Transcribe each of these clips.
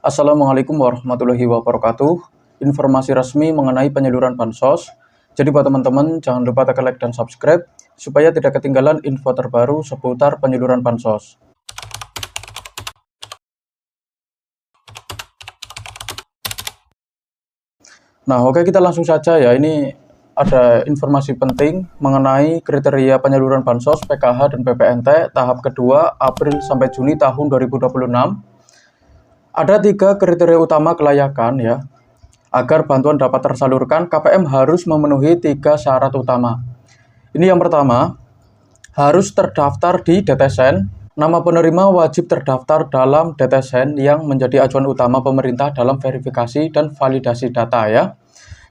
Assalamualaikum warahmatullahi wabarakatuh. Informasi resmi mengenai penyaluran bansos. Jadi buat teman-teman jangan lupa tekan like dan subscribe supaya tidak ketinggalan info terbaru seputar penyaluran bansos. Nah, oke, kita langsung saja ya. Ini ada informasi penting mengenai kriteria penyaluran bansos PKH dan PPNT tahap kedua April sampai Juni tahun 2026. Ada 3 kriteria utama kelayakan ya. Agar bantuan dapat tersalurkan, KPM harus memenuhi 3 syarat utama. Ini yang pertama, harus terdaftar di DTSN. Nama penerima wajib terdaftar dalam DTSN yang menjadi acuan utama pemerintah dalam verifikasi dan validasi data ya.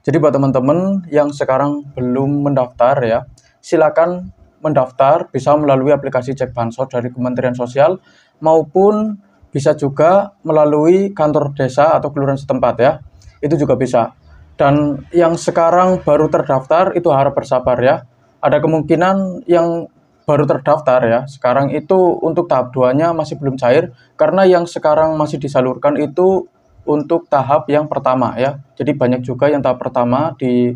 Jadi buat teman-teman yang sekarang belum mendaftar ya, silakan mendaftar bisa melalui aplikasi Cek Bansos dari Kementerian Sosial maupun bisa juga melalui kantor desa atau kelurahan setempat ya. Itu juga bisa. Dan yang sekarang baru terdaftar itu harap bersabar ya. Ada kemungkinan yang baru terdaftar ya, sekarang itu untuk tahap 2-nya masih belum cair, karena yang sekarang masih disalurkan itu untuk tahap yang pertama ya. Jadi banyak juga yang tahap pertama di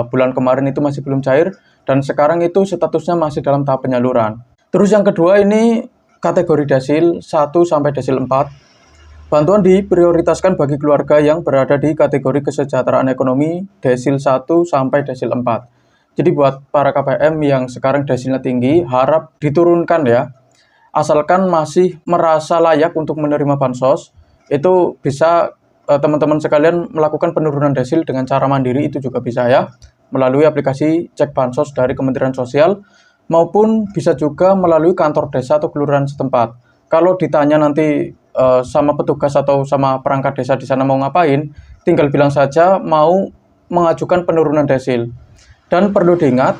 bulan kemarin itu masih belum cair, dan sekarang itu statusnya masih dalam tahap penyaluran. Terus yang kedua ini kategori desil 1 sampai desil 4. Bantuan diprioritaskan bagi keluarga yang berada di kategori kesejahteraan ekonomi desil 1 sampai desil 4. Jadi buat para KPM yang sekarang desilnya tinggi, harap diturunkan ya. Asalkan masih merasa layak untuk menerima bansos, itu bisa teman-teman sekalian melakukan penurunan desil dengan cara mandiri, itu juga bisa ya. Melalui aplikasi Cek Bansos dari Kementerian Sosial, maupun bisa juga melalui kantor desa atau kelurahan setempat. Kalau ditanya nanti sama petugas atau sama perangkat desa di sana mau ngapain, tinggal bilang saja mau mengajukan penurunan desil. Dan perlu diingat,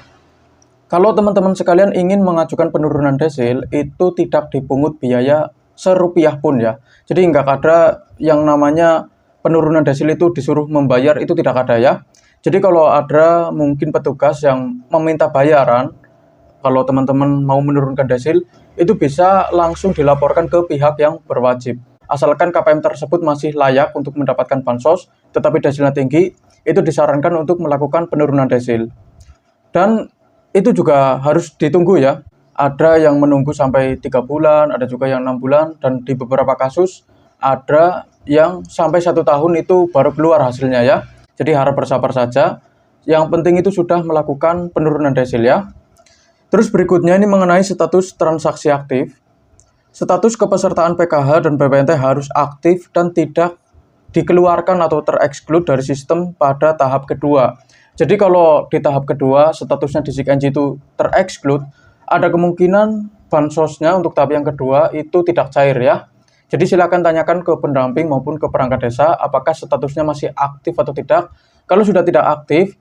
kalau teman-teman sekalian ingin mengajukan penurunan desil, itu tidak dipungut biaya serupiah pun ya. Jadi nggak ada yang namanya penurunan desil itu disuruh membayar, itu tidak ada ya. Jadi kalau ada mungkin petugas yang meminta bayaran, kalau teman-teman mau menurunkan desil, itu bisa langsung dilaporkan ke pihak yang berwajib. Asalkan KPM tersebut masih layak untuk mendapatkan bansos, tetapi desilnya tinggi, itu disarankan untuk melakukan penurunan desil. Dan itu juga harus ditunggu ya. Ada yang menunggu sampai 3 bulan, ada juga yang 6 bulan, dan di beberapa kasus ada yang sampai 1 tahun itu baru keluar hasilnya ya. Jadi harap bersabar saja. Yang penting itu sudah melakukan penurunan desil ya. Terus berikutnya ini mengenai status transaksi aktif. Status kepesertaan PKH dan PPNT harus aktif dan tidak dikeluarkan atau tereksklud dari sistem pada tahap kedua. Jadi kalau di tahap kedua statusnya di SIG-NG itu tereksklud, ada kemungkinan bansosnya untuk tahap yang kedua itu tidak cair ya. Jadi silakan tanyakan ke pendamping maupun ke perangkat desa apakah statusnya masih aktif atau tidak. Kalau sudah tidak aktif,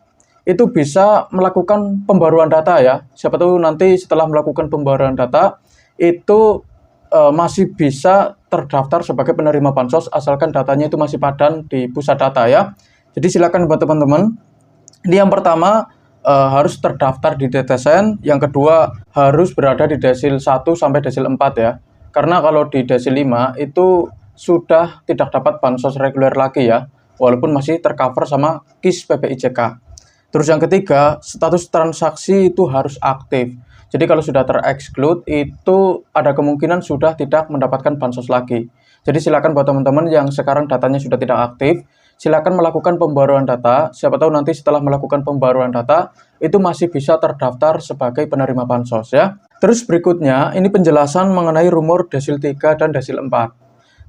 itu bisa melakukan pembaruan data ya. Siapa tahu nanti setelah melakukan pembaruan data itu masih bisa terdaftar sebagai penerima bansos asalkan datanya itu masih padan di pusat data ya. Jadi silakan buat teman-teman. Ini yang pertama harus terdaftar di DTSN, yang kedua harus berada di desil 1 sampai desil 4 ya. Karena kalau di desil 5 itu sudah tidak dapat bansos reguler lagi ya, walaupun masih tercover sama KIS PPIJK. Terus yang ketiga, status transaksi itu harus aktif. Jadi kalau sudah tereksklud, itu ada kemungkinan sudah tidak mendapatkan bansos lagi. Jadi silakan buat teman-teman yang sekarang datanya sudah tidak aktif, silakan melakukan pembaruan data. Siapa tahu nanti setelah melakukan pembaruan data, itu masih bisa terdaftar sebagai penerima bansos ya. Terus berikutnya, ini penjelasan mengenai rumor desil 3 dan desil 4.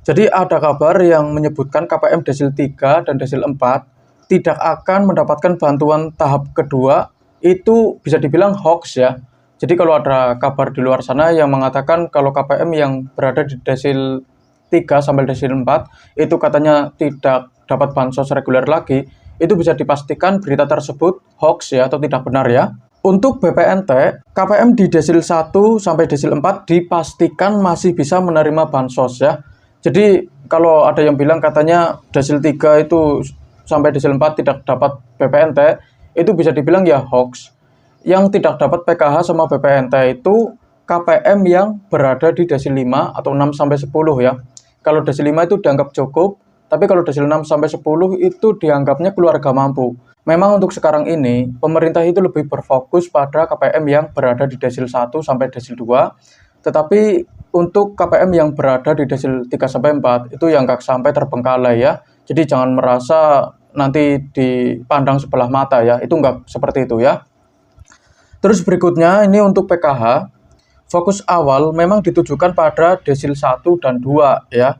Jadi ada kabar yang menyebutkan KPM desil 3 dan desil 4 tidak akan mendapatkan bantuan tahap kedua, itu bisa dibilang hoax ya. Jadi kalau ada kabar di luar sana yang mengatakan kalau KPM yang berada di desil 3 sampai desil 4 itu katanya tidak dapat bansos reguler lagi, itu bisa dipastikan berita tersebut hoax ya atau tidak benar ya. Untuk BPNT, KPM di desil 1 sampai desil 4 dipastikan masih bisa menerima bansos ya. Jadi kalau ada yang bilang katanya desil 3 itu sampai desil 4 tidak dapat BPNT, itu bisa dibilang ya hoax. Yang tidak dapat PKH sama BPNT itu KPM yang berada di desil 5 atau 6 sampai 10 ya. Kalau desil 5 itu dianggap cukup, tapi kalau desil 6 sampai 10 itu dianggapnya keluarga mampu. Memang untuk sekarang ini, pemerintah itu lebih berfokus pada KPM yang berada di desil 1 sampai desil 2, tetapi untuk KPM yang berada di desil 3 sampai 4 itu yang nggak sampai terbengkalai ya. Jadi jangan merasa nanti dipandang sebelah mata ya, itu nggak seperti itu ya. Terus berikutnya ini untuk PKH, fokus awal memang ditujukan pada desil 1 dan 2 ya.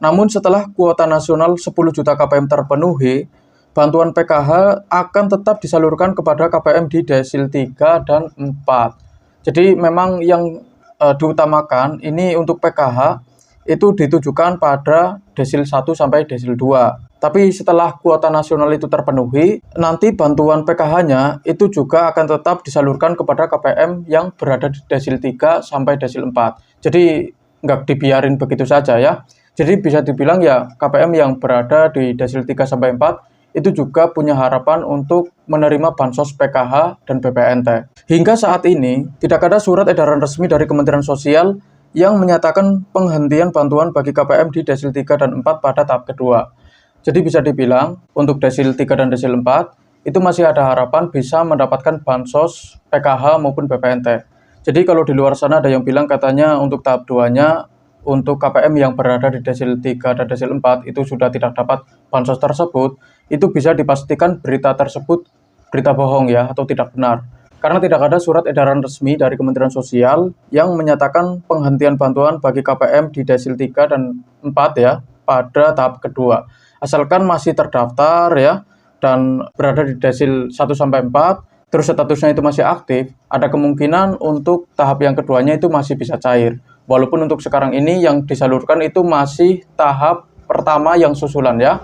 Namun setelah kuota nasional 10 juta KPM terpenuhi, bantuan PKH akan tetap disalurkan kepada KPM di desil 3 dan 4. Jadi memang yang diutamakan ini untuk PKH itu ditujukan pada desil 1 sampai desil 2. Tapi setelah kuota nasional itu terpenuhi, nanti bantuan PKH-nya itu juga akan tetap disalurkan kepada KPM yang berada di desil 3 sampai desil 4. Jadi nggak dibiarin begitu saja ya. Jadi bisa dibilang ya KPM yang berada di desil 3 sampai 4 itu juga punya harapan untuk menerima bansos PKH dan BPNT. Hingga saat ini, tidak ada surat edaran resmi dari Kementerian Sosial yang menyatakan penghentian bantuan bagi KPM di desil 3 dan 4 pada tahap kedua. Jadi bisa dibilang, untuk desil 3 dan desil 4, itu masih ada harapan bisa mendapatkan bansos PKH maupun BPNT. Jadi kalau di luar sana ada yang bilang katanya untuk tahap 2-nya, untuk KPM yang berada di desil 3 dan desil 4 itu sudah tidak dapat bansos tersebut, itu bisa dipastikan berita tersebut berita bohong ya, atau tidak benar. Karena tidak ada surat edaran resmi dari Kementerian Sosial yang menyatakan penghentian bantuan bagi KPM di desil 3 dan 4 ya, pada tahap kedua. Asalkan masih terdaftar ya, dan berada di desil 1 sampai 4, terus statusnya itu masih aktif, ada kemungkinan untuk tahap yang keduanya itu masih bisa cair. Walaupun untuk sekarang ini yang disalurkan itu masih tahap pertama yang susulan ya.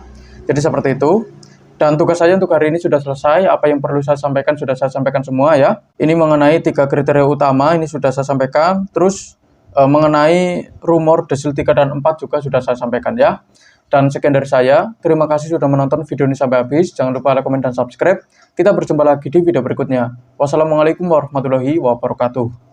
Jadi seperti itu. Dan tugas saya untuk hari ini sudah selesai. Apa yang perlu saya sampaikan sudah saya sampaikan semua ya. Ini mengenai 3 kriteria utama ini sudah saya sampaikan. Terus mengenai rumor desil 3 dan 4 juga sudah saya sampaikan ya. Dan sekian dari saya. Terima kasih sudah menonton video ini sampai habis. Jangan lupa like, komen, dan subscribe. Kita berjumpa lagi di video berikutnya. Wassalamualaikum warahmatullahi wabarakatuh.